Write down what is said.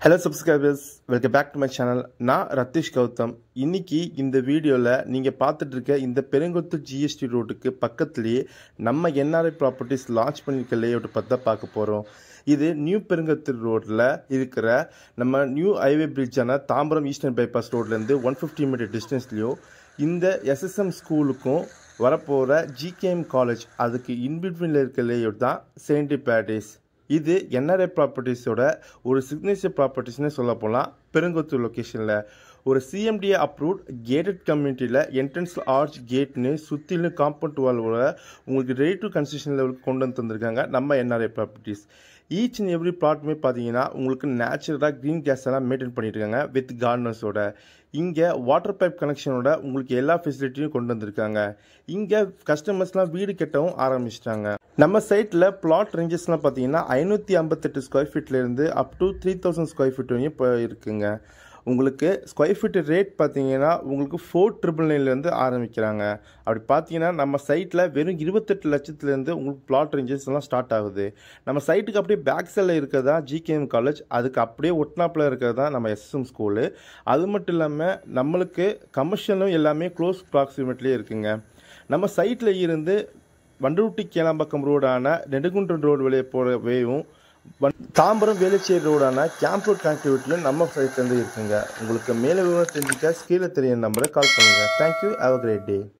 Hello subscribers, welcome back to my channel. நான் ரத்திஷ் கௌதம். இன்னைக்கு இந்த வீடியோல நீங்க பார்த்துட்டு இருக்க இந்த பெருங்குளத்தூர் ஜிஎஸ்டி ரோட்டுக்கு பக்கத்துலயே நம்ம என்ஆர்ஐ ப்ராப்பர்ட்டிஸ் லான்ச் பண்ணிருக்க லேஅவுட் பத்தி தான் பார்க்க போறோம். இது நியூ பெருங்குளத்தூர் ரோட்ல இருக்கிற நம்ம நியூ ஹைவே பிரிட்ஜான தாம்பரம் ஈஸ்டர்ன் பைபாஸ் ரோட்ல இருந்து 150 மீட்டர் டிஸ்டன்ஸ்லயோ இந்த எஸ்எஸ்எம் ஸ்கூலுக்கும் வரப்போற ஜிகேஎம் காலேஜ் அதுக்கு இன்பிட்வீன்ல இருக்க லேஅவுட் தான் செயின்ட் பேரடைஸ். இது என்ஆர்ஐ ப்ராப்பர்ட்டிஸோட ஒரு சிக்னேச்சர் ப்ராப்பர்ட்டிஸ்னு சொல்ல போகலாம். பெருங்குளத்தூர் லொக்கேஷனில் ஒரு சிஎம்டிஏ அப்ரூவ்ட் கேட்டட் கம்யூனிட்டியில் என்ட்ரன்ஸ் ஆர்ச் கேட்னு சுற்றிலும் காம்பவுண்ட் வாலோட உங்களுக்கு ரெடி டு கன்ஸ்ட்ரக்ஷன் லெவலுக்கு கொண்டு வந்து தந்திருக்காங்க நம்ம NRI properties. Each and every பிளாட்டுமே பார்த்தீங்கன்னா உங்களுக்கு நேச்சுரலாக க்ரீன் கேஸ் எல்லாம் மெயின்டைன் பண்ணிட்டு இருக்காங்க வித் கார்டனர்ஸோட. இங்கே வாட்டர் பைப் கனெக்ஷனோட உங்களுக்கு எல்லா ஃபெசிலிட்டியும் கொண்டு வந்திருக்காங்க. இங்கே கஸ்டமர்ஸ்லாம் வீடு கட்டவும் ஆரம்பிச்சிட்டாங்க. நம்ம சைட்டில் பிளாட் ரேஞ்சஸ்லாம் பார்த்தீங்கன்னா 558 ஸ்கொயர் ஃபீட்லேருந்து அப் டு 3000 ஸ்கொயர் ஃபீட் வரையும் இப்போ இருக்குங்க. உங்களுக்கு ஸ்கொயர் ஃபீட் ரேட் பார்த்தீங்கன்னா உங்களுக்கு 4,999 ஆரம்பிக்கிறாங்க. அப்படி பார்த்தீங்கன்னா நம்ம சைட்டில் வெறும் 28 லட்சத்துலேருந்து உங்களுக்கு பிளாட் ரேஞ்சஸ் எல்லாம் ஸ்டார்ட் ஆகுது. நம்ம சைட்டுக்கு அப்படியே பேக் சைடில் இருக்கிறதா ஜிகேஎம் காலேஜ், அதுக்கு அப்படியே ஒட்னாப்பில் இருக்கிறது தான் நம்ம எஸ்எஸ்எம் ஸ்கூலு. அது மட்டும் இல்லாமல் நம்மளுக்கு கமர்ஷியலும் எல்லாமே க்ளோஸ் ப்ராக்சிமேட்லேயே இருக்குங்க. நம்ம சைட்டில் இருந்து வண்டூட்டி கேளாம்பாக்கம் ரோடான நெடுங்குன்றம் ரோடு வழியே போகிறவையும் தாம்பரம் வேலுச்சேரி ரோடான கேம்ப் ரோட் கனெக்டிவிட்டியும் நம்ம சைட்லேருந்து இருக்குங்க. உங்களுக்கு மேலே விவரம் தெரிஞ்சுக்க கீழே தெரிய நம்பரை கால் பண்ணுங்கள். Thank you, have a great day.